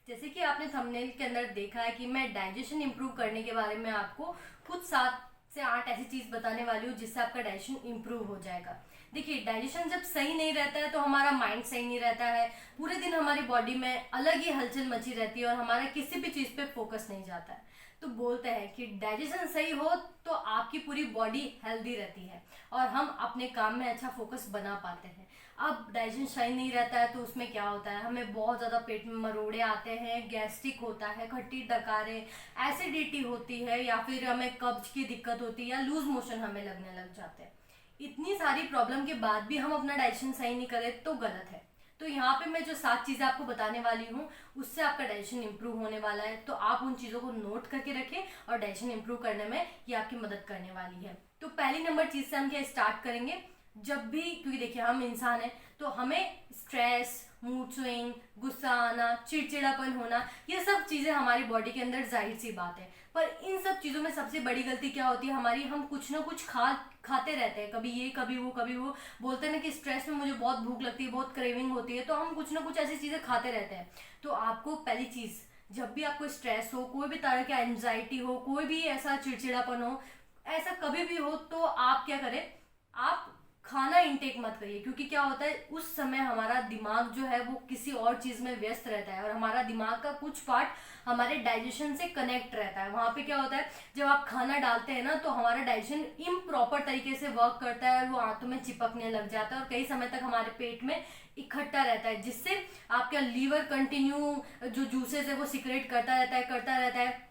जैसे कि आपने थंबनेल के अंदर देखा है कि मैं डाइजेशन इंप्रूव करने के बारे में आपको कुछ 7 से 8 ऐसी चीज बताने वाली हूँ जिससे आपका डाइजेशन इंप्रूव हो जाएगा। देखिए, डाइजेशन जब सही नहीं रहता है तो हमारा माइंड सही नहीं रहता है। पूरे दिन हमारी बॉडी में अलग ही हलचल मची रहती है और हमारा किसी भी चीज पे फोकस नहीं जाता है। तो बोलते हैं कि डाइजेशन सही हो तो आपकी पूरी बॉडी हेल्दी रहती है और हम अपने काम में अच्छा फोकस बना पाते हैं। अब डाइजेशन सही नहीं रहता है तो उसमें क्या होता है, हमें बहुत ज़्यादा पेट में मरोड़े आते हैं, गैस्ट्रिक होता है, खट्टी डकारें, एसिडिटी होती है, या फिर हमें कब्ज की दिक्कत होती है या लूज मोशन हमें लगने लग जाते हैं। इतनी सारी प्रॉब्लम के बाद भी हम अपना डाइजेशन सही नहीं करें तो गलत है। तो यहाँ पे मैं जो 7 चीज़ें आपको बताने वाली हूँ उससे आपका डाइजेशन इंप्रूव होने वाला है, तो आप उन चीज़ों को नोट करके रखें और डाइजेशन इंप्रूव करने में ये आपकी मदद करने वाली है। तो पहली नंबर चीज़ से हम क्या स्टार्ट करेंगे। जब भी, क्योंकि देखिए हम इंसान हैं तो हमें स्ट्रेस, मूड स्विंग, गुस्सा आना, चिड़चिड़ापन होना, ये सब चीज़ें हमारी बॉडी के अंदर जाहिर सी बात है। पर इन सब चीज़ों में सबसे बड़ी गलती क्या होती है हमारी, हम कुछ ना कुछ खाते रहते हैं, कभी ये कभी वो कभी वो। बोलते हैं ना कि स्ट्रेस में मुझे बहुत भूख लगती है, बहुत क्रेविंग होती है, तो हम कुछ ना कुछ ऐसी चीज़ें खाते रहते हैं। तो आपको पहली चीज़, जब भी आपको स्ट्रेस हो, कोई भी तरह की एंजाइटी हो, कोई भी ऐसा चिड़चिड़ापन हो, ऐसा कभी भी हो, तो आप क्या करें, आप खाना इनटेक मत करिए। क्योंकि क्या होता है, उस समय हमारा दिमाग जो है वो किसी और चीज में व्यस्त रहता है और हमारा दिमाग का कुछ पार्ट हमारे डाइजेशन से कनेक्ट रहता है। वहां पे क्या होता है, जब आप खाना डालते हैं ना तो हमारा डाइजेशन इम्प्रॉपर तरीके से वर्क करता है और वो आंतों में चिपकने लग जाता है और कई समय तक हमारे पेट में इकट्ठा रहता है, जिससे आपका लीवर कंटिन्यू जो जूसेस है वो सिक्रेट करता रहता है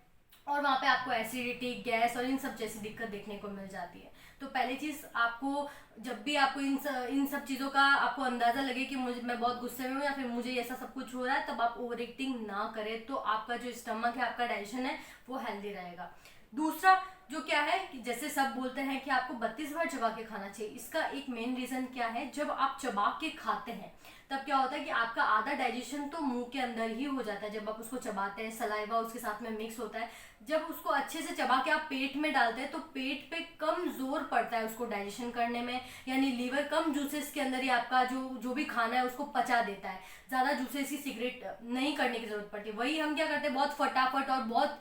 और वहां पे आपको एसिडिटी, गैस और इन सब जैसी दिक्कत देखने को मिल जाती है। तो पहली चीज आपको, जब भी आपको इन सब चीजों का आपको अंदाजा लगे कि मुझे, मैं बहुत गुस्से में हूँ या फिर मुझे ऐसा सब कुछ हो रहा है, तब आप ओवर एक्टिंग ना करें, तो आपका जो स्टमक है, आपका डाइजेशन है, वो हेल्दी रहेगा। दूसरा जो क्या है कि जैसे सब बोलते हैं कि आपको 32 बार चबा के खाना चाहिए, इसका एक मेन रीजन क्या है, जब आप चबा के खाते हैं तब क्या होता है कि आपका आधा डाइजेशन तो मुंह के अंदर ही हो जाता है। जब आप उसको चबाते हैं, सलाइवा उसके साथ में मिक्स होता है, जब उसको अच्छे से चबा के आप पेट में डालते हैं तो पेट पे कम जोर पड़ता है उसको डाइजेशन करने में, यानी लीवर कम जूसेस के अंदर ही आपका जो जो भी खाना है उसको पचा देता है, ज्यादा जूसेस की सिगरेट नहीं करने की जरूरत पड़ती है। वही हम क्या करते हैं, बहुत फटाफट और बहुत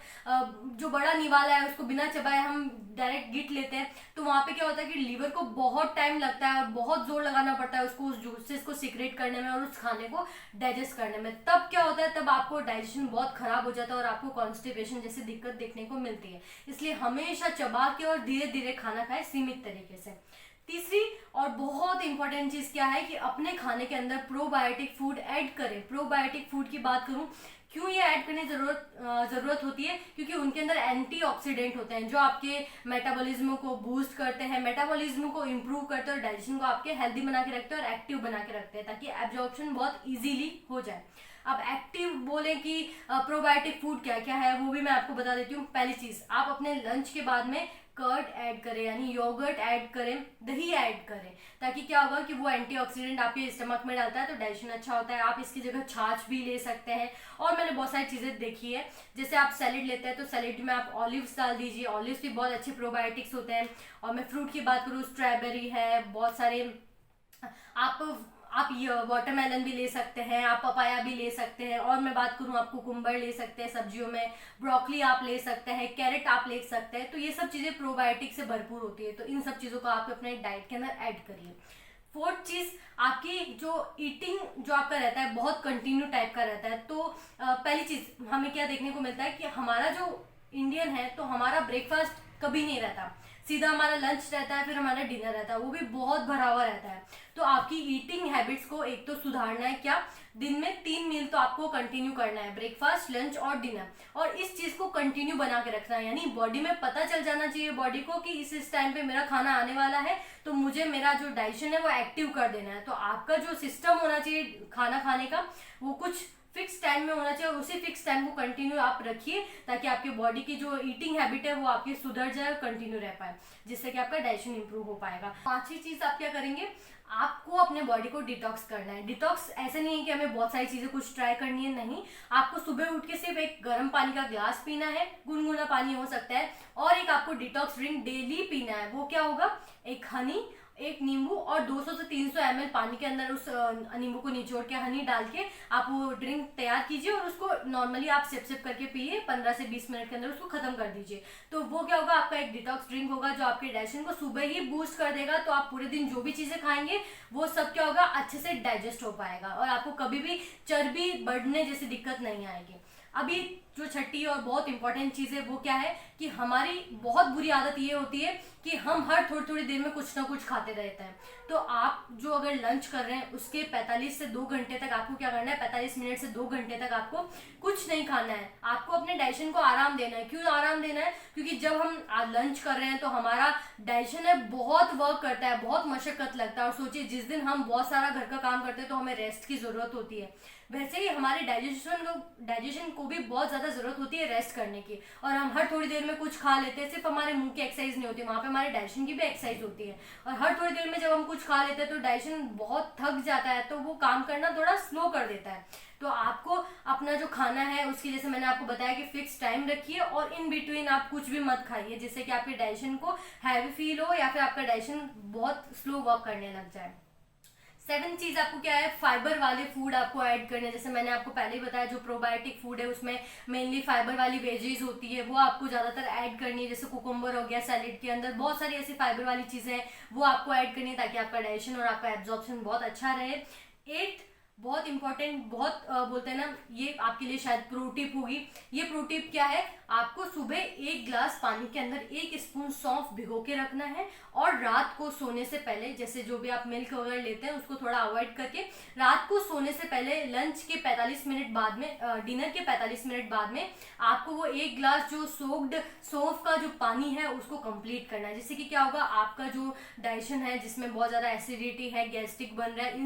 जो बड़ा निवाला है उसको बिना चबाए हम डायरेक्ट गिट लेते हैं, तो वहां पे क्या होता है कि लीवर को बहुत टाइम लगता है और बहुत जोर लगाना पड़ता है उसको उस जूसेस को सिक्रेट करने में और उस खाने को डाइजेस्ट करने में। तब क्या होता है, तब आपको डाइजेशन बहुत खराब हो जाता है और आपको कॉन्स्टिपेशन जैसी दिक्कत देखने को मिलती है। इसलिए हमेशा चबा के और धीरे धीरे खाना खाए, सीमित तरीके से। तीसरी और बहुत इंपॉर्टेंट चीज क्या है कि अपने खाने के अंदर प्रोबायोटिक फूड ऐड करें। प्रोबायोटिक फूड की बात करूं, क्यों ये ऐड करने की जरूरत होती है, क्योंकि उनके अंदर एंटीऑक्सीडेंट होते हैं जो आपके मेटाबॉलिज्म को बूस्ट करते हैं, मेटाबॉलिज्म को इम्प्रूव करते हैं और डाइजेशन को आपके हेल्दी बना के रखते हैं और एक्टिव बना के रखते हैं, ताकि एब्जॉर्प्शन बहुत इजीली हो जाए। अब एक्टिव बोले कि प्रोबायोटिक फूड क्या क्या है, वो भी मैं आपको बता देती हूँ। पहली चीज, आप अपने लंच के बाद में कर्ड ऐड करें, यानी योगर्ट ऐड करें, दही ऐड करें, ताकि क्या होगा कि वो एंटीऑक्सीडेंट आपके स्टमक में डालता है तो डाइजेशन अच्छा होता है। आप इसकी जगह छाछ भी ले सकते हैं और मैंने बहुत सारी चीजें देखी है, जैसे आप सैलेड लेते हैं तो सैलेड में आप ऑलिव्स डाल दीजिए, ऑलिव्स भी बहुत अच्छे प्रोबायोटिक्स होते हैं। और मैं फ्रूट की बात करूँ, स्ट्रॉबेरी है, बहुत सारे आप ये वाटरमेलन भी ले सकते हैं, आप पपाया भी ले सकते हैं, और मैं बात करूं आप कुकुम्बर ले सकते हैं सब्जियों में, ब्रोकली आप ले सकते हैं, कैरेट आप ले सकते हैं। तो ये सब चीजें प्रोबायोटिक से भरपूर होती है, तो इन सब चीजों को आप अपने डाइट के अंदर ऐड करिए। फोर्थ चीज, आपकी जो ईटिंग जो आपका रहता है बहुत कंटिन्यू टाइप का रहता है, तो पहली चीज हमें क्या देखने को मिलता है कि हमारा जो इंडियन है तो हमारा ब्रेकफास्ट कभी नहीं रहता, सीधा हमारा लंच रहता है, फिर हमारा डिनर रहता है, वो भी बहुत भरा हुआ रहता है। तो आपकी ईटिंग हैबिट्स को एक तो सुधारना है, क्या, दिन में 3 मील तो आपको कंटिन्यू करना है, ब्रेकफास्ट, लंच और डिनर, और इस चीज को कंटिन्यू बना के रखना है। यानी बॉडी में पता चल जाना चाहिए बॉडी को कि इस टाइम पे मेरा खाना आने वाला है, तो मुझे मेरा जो डाइजेशन है वो एक्टिव कर देना है। तो आपका जो सिस्टम होना चाहिए खाना खाने का, वो कुछ फिक्स टाइम में होना चाहिए और उसी फिक्स टाइम को कंटिन्यू आप रखिए, ताकि आपके बॉडी की जो ईटिंग हैबिट है वो आपकी सुधर जाए और कंटिन्यू रह पाए, जिससे कि आपका डाइजेशन इंप्रूव हो पाएगा। पांचवी चीज आप क्या करेंगे, आपको अपने बॉडी को डिटॉक्स करना है। डिटॉक्स ऐसे नहीं है कि हमें बहुत सारी चीजें कुछ ट्राई करनी है, नहीं, आपको सुबह उठ के सिर्फ एक गर्म पानी का ग्लास पीना है, गुनगुना पानी हो सकता है, और एक आपको डिटॉक्स ड्रिंक डेली पीना है। वो क्या होगा, एक हनी एक नींबू और 200 से 300 ml पानी के अंदर उस नींबू को निचोड़ के हनी डाल के आप वो ड्रिंक तैयार कीजिए और उसको नॉर्मली आप सिप सिप करके पिए, 15 से 20 मिनट के अंदर उसको खत्म कर दीजिए। तो वो क्या होगा, आपका एक डिटॉक्स ड्रिंक होगा जो आपके डाइजेशन को सुबह ही बूस्ट कर देगा। तो आप पूरे दिन जो भी चीजें खाएंगे वो सब क्या होगा, अच्छे से डाइजेस्ट हो पाएगा और आपको कभी भी चर्बी बढ़ने जैसी दिक्कत नहीं आएगी। अभी जो छठी और बहुत इंपॉर्टेंट चीज है वो क्या है कि हमारी बहुत बुरी आदत ये होती है कि हम हर थोड़ी थोड़ी देर में कुछ ना कुछ खाते रहते हैं। तो आप जो अगर लंच कर रहे हैं उसके 45 से 2 घंटे तक आपको क्या करना है, 45 मिनट से 2 घंटे तक आपको कुछ नहीं खाना है। आपको अपने डाइजेशन को आराम देना है। क्यों आराम देना है? क्योंकि जब हम लंच कर रहे हैं तो हमारा डाइजेशन है बहुत वर्क करता है, बहुत मशक्कत लगता है। और सोचिए जिस दिन हम बहुत सारा घर का काम करते हैं तो हमें रेस्ट की जरूरत होती है, वैसे ही हमारे डाइजेशन को भी बहुत ज्यादा जरूरत होती है रेस्ट करने की। और हम हर थोड़ी देर में कुछ खा लेते हैं, सिर्फ हमारे मुंह की एक्सरसाइज नहीं होती, वहां पे हमारे डाइजेशन की भी एक्सरसाइज होती है। और हर थोड़ी देर में जब हम कुछ खा लेते हैं तो डाइजेशन बहुत थक जाता है, तो वो काम करना थोड़ा स्लो कर देता है। तो आपको अपना जो खाना है उसकी, जैसे मैंने आपको बताया कि फिक्स टाइम रखिए और इन बिटवीन आप कुछ भी मत खाइए जिससे कि आपके डाइजेशन को हैवी फील हो या फिर आपका डाइजेशन बहुत स्लो वर्क करने लग जाए। 7 चीज आपको क्या है, फाइबर वाले फूड आपको ऐड करने। जैसे मैंने आपको पहले ही बताया जो प्रोबायोटिक फूड है उसमें मेनली फाइबर वाली वेजीज होती है, वो आपको ज्यादातर ऐड करनी है। जैसे कुकुम्बर हो गया, सैलेड के अंदर बहुत सारी ऐसी फाइबर वाली चीजें हैं वो आपको ऐड करनी है ताकि आपका डाइजेशन और आपका एब्जॉर्प्शन बहुत अच्छा रहे। 8 बहुत इंपॉर्टेंट, बहुत बोलते हैं ना, ये आपके लिए शायद प्रो टिप होगी। ये प्रो टिप क्या है, आपको सुबह 1 गिलास पानी के अंदर 1 स्पून सौंफ भिगो के रखना है और रात को सोने से पहले, जैसे जो भी आप मिल्क वगैरह लेते हैं उसको थोड़ा अवॉइड करके, रात को सोने से पहले लंच के 45 मिनट बाद में, डिनर के 45 मिनट बाद में आपको वो 1 गिलास जो सोक्ड सौंफ का जो पानी है उसको कंप्लीट करना है। जिससे कि क्या होगा, आपका जो डाइजेशन है जिसमें बहुत ज्यादा एसिडिटी है, गैस्ट्रिक बन रहा है,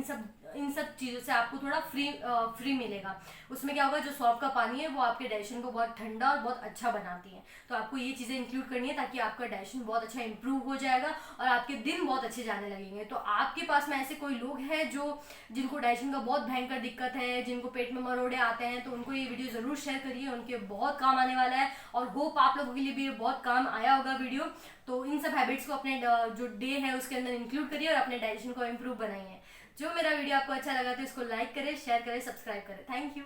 इन सब चीजों से आपको थोड़ा फ्री मिलेगा। उसमें क्या होगा, जो सौंफ का पानी है वो आपके डाइजेशन को बहुत ठंडा और बहुत अच्छा बनाती है। तो आपको ये चीजें इंक्लूड करनी है ताकि आपका डाइजेशन बहुत अच्छा इंप्रूव हो जाएगा और आपके दिन बहुत अच्छे जाने लगेंगे। तो आपके पास में ऐसे कोई लोग हैं जिनको डाइजेशन का बहुत भयंकर दिक्कत है, जिनको पेट में मरोड़े आते हैं, तो उनको ये वीडियो जरूर शेयर करिए, उनके बहुत काम आने वाला है। और होप आप लोगों के लिए भी ये बहुत काम आया होगा वीडियो। तो इन सब हैबिट्स को अपने जो डे है उसके अंदर इंक्लूड करिए और अपने डाइजेशन को इम्प्रूव बनाइए। जो मेरा वीडियो आपको अच्छा लगा तो इसको लाइक करें, शेयर करें, सब्सक्राइब करें। Thank you.